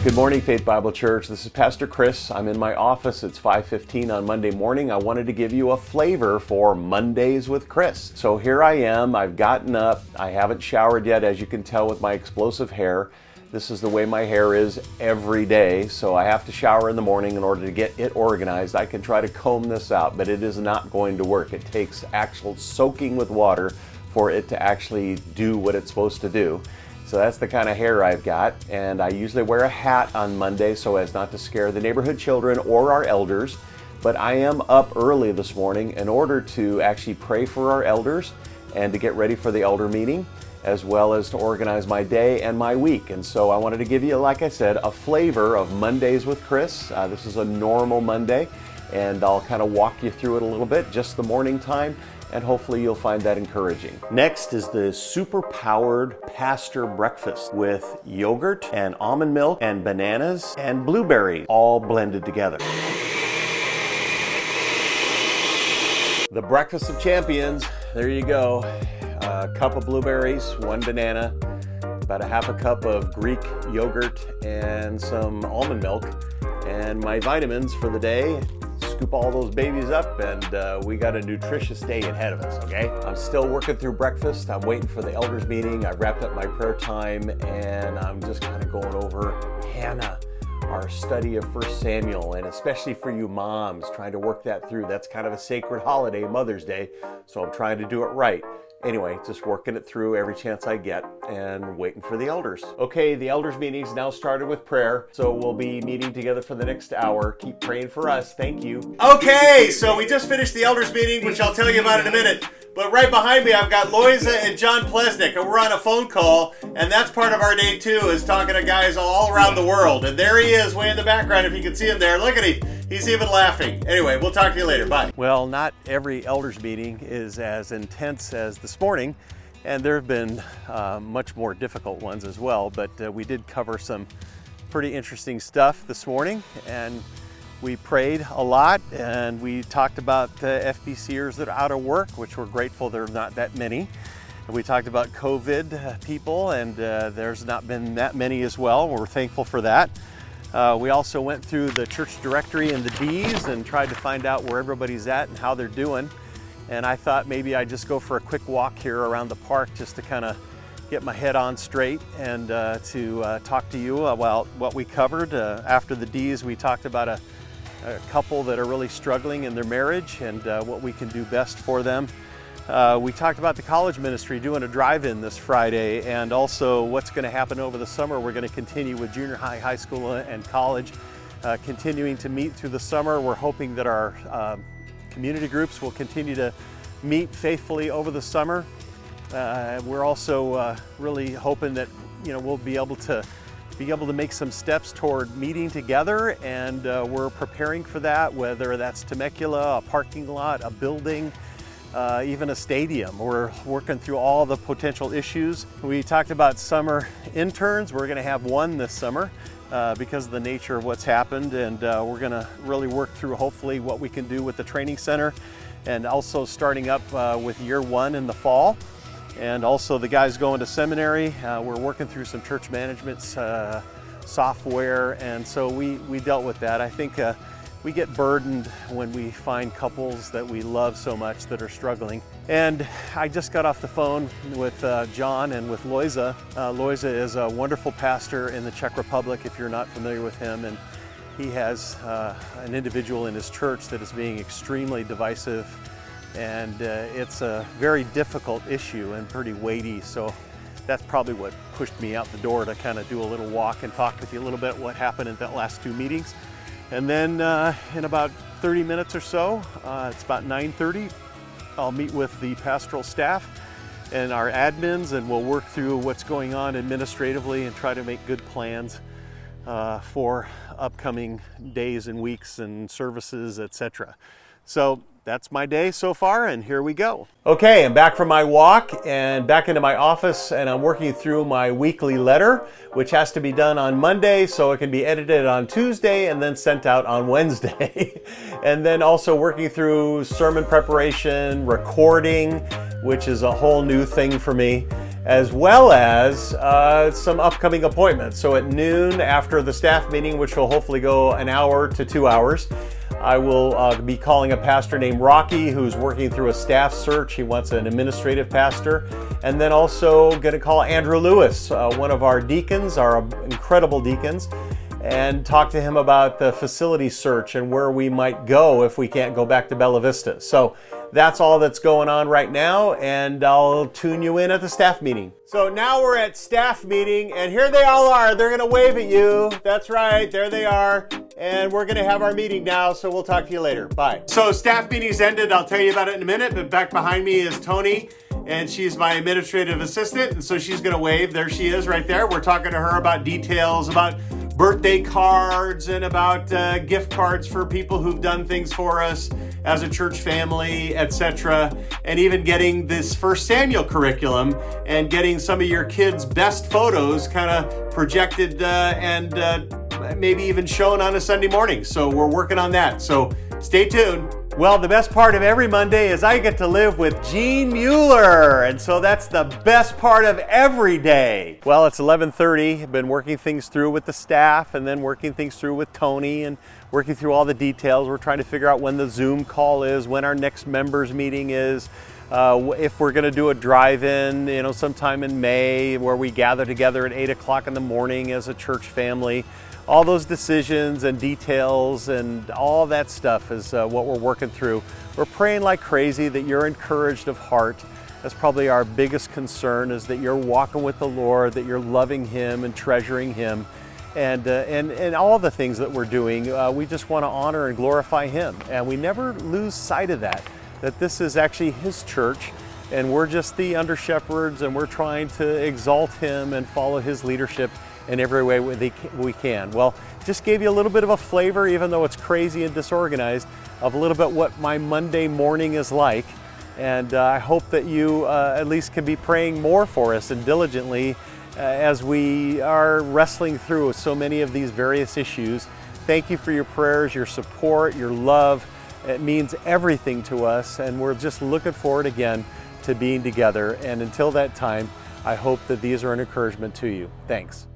Good morning, Faith Bible Church. This is Pastor Chris. I'm in my office. It's 5:15 on Monday morning. I wanted to give you a flavor for Mondays with Chris. So here I am. I've gotten up. I haven't showered yet, as you can tell with my explosive hair. This is the way my hair is every day, so I have to shower in the morning in order to get it organized. I can try to comb this out, but it is not going to work. It takes actual soaking with water for it to actually do what it's supposed to do. So that's the kind of hair I've got, and I usually wear a hat on Monday so as not to scare the neighborhood children or our elders. But I am up early this morning in order to actually pray for our elders and to get ready for the elder meeting, as well as to organize my day and my week. And so I wanted to give you, like I said, a flavor of Mondays with Chris. This is a normal Monday, and I'll kind of walk you through it a little bit, just the morning time, and hopefully you'll find that encouraging. Next is the super powered pastor breakfast with yogurt and almond milk and bananas and blueberries all blended together. The breakfast of champions, there you go. A cup of blueberries, one banana, about a half a cup of Greek yogurt and some almond milk, and my vitamins for the day. Scoop all those babies up, and we got a nutritious day ahead of us, okay? I'm still working through breakfast. I'm waiting for the elders meeting. I wrapped up my prayer time, and I'm just kind of going over Hannah, our study of 1 Samuel, and especially for you moms, trying to work that through. That's kind of a sacred holiday, Mother's Day, so I'm trying to do it right. Anyway, just working it through every chance I get and waiting for the elders. Okay, the elders meeting's now started with prayer, so we'll be meeting together for the next hour. Keep praying for us. Thank you. Okay, so we just finished the elders meeting, which I'll tell you about in a minute. But right behind me, I've got Loiza and John Plesnick, and we're on a phone call, and that's part of our day too, is talking to guys all around the world. And there he is, way in the background, if you can see him there. Look at him. He's even laughing. Anyway, we'll talk to you later. Bye. Well, not every elders meeting is as intense as this morning, and there have been much more difficult ones as well, but we did cover some pretty interesting stuff this morning, and we prayed a lot, and we talked about FBCers that are out of work, which we're grateful there are not that many. And we talked about COVID people, and there's not been that many as well. We're thankful for that. We also went through the church directory and the D's and tried to find out where everybody's at and how they're doing. And I thought maybe I'd just go for a quick walk here around the park just to kind of get my head on straight and to talk to you about what we covered. After the D's, we talked about a couple that are really struggling in their marriage and what we can do best for them. We talked about the college ministry doing a drive-in this Friday, and also what's going to happen over the summer. We're going to continue with junior high, high school, and college, continuing to meet through the summer. We're hoping that our community groups will continue to meet faithfully over the summer. We're also really hoping that we'll be able to make some steps toward meeting together, and we're preparing for that, whether that's Temecula, a parking lot, a building, even a stadium. We're working through all the potential issues. We talked about summer interns. We're going to have one this summer because of the nature of what's happened, and we're going to really work through hopefully what we can do with the training center, and also starting up with year one in the fall. And also the guys going to seminary. We're working through some church management software, and so we dealt with that. I think we get burdened when we find couples that we love so much that are struggling. And I just got off the phone with John and with Loiza. Loiza is a wonderful pastor in the Czech Republic, if you're not familiar with him, and he has an individual in his church that is being extremely divisive, and it's a very difficult issue and pretty weighty. So that's probably what pushed me out the door to kind of do a little walk and talk with you a little bit what happened in that last two meetings. And then in about 30 minutes or so, it's about 9:30, I'll meet with the pastoral staff and our admins, and we'll work through what's going on administratively and try to make good plans for upcoming days and weeks and services, etc. So that's my day so far, and here we go. Okay, I'm back from my walk and back into my office, and I'm working through my weekly letter, which has to be done on Monday so it can be edited on Tuesday and then sent out on Wednesday. And then also working through sermon preparation, recording, which is a whole new thing for me. as well as some upcoming appointments. So at noon after the staff meeting, which will hopefully go an hour to 2 hours, I will be calling a pastor named Rocky who's working through a staff search. He wants an administrative pastor. And then also going to call Andrew Lewis, one of our deacons, our incredible deacons, and talk to him about the facility search and where we might go if we can't go back to Bella Vista. So that's all that's going on right now, and I'll tune you in at the staff meeting. So now we're at staff meeting, and here they all are. They're going to wave at you. That's right, there they are. And we're going to have our meeting now, so we'll talk to you later. Bye. So staff meeting's ended. I'll tell you about it in a minute, but back behind me is Tony, and she's my administrative assistant, and so she's going to wave. There she is right there. We're talking to her about details, about birthday cards and about gift cards for people who've done things for us as a church family, etc. And even getting this First Samuel curriculum and getting some of your kids' best photos kind of projected and maybe even shown on a Sunday morning. So we're working on that. So stay tuned. Well, the best part of every Monday is I get to live with Gene Mueller, and so that's the best part of every day. Well, it's 11:30. I've been working things through with the staff and then working things through with Tony and working through all the details. We're trying to figure out when the Zoom call is, when our next members meeting is, if we're going to do a drive-in, sometime in May where we gather together at 8 o'clock in the morning as a church family. All those decisions and details and all that stuff is what we're working through. We're praying like crazy that you're encouraged of heart. That's probably our biggest concern, is that you're walking with the Lord, that you're loving Him and treasuring Him. And all the things that we're doing, we just want to honor and glorify Him. And we never lose sight of that this is actually His church, and we're just the under shepherds, and we're trying to exalt Him and follow His leadership in every way we can. Well, just gave you a little bit of a flavor, even though it's crazy and disorganized, of a little bit what my Monday morning is like. And I hope that you at least can be praying more for us and diligently as we are wrestling through so many of these various issues. Thank you for your prayers, your support, your love. It means everything to us, and we're just looking forward again to being together. And until that time, I hope that these are an encouragement to you. Thanks.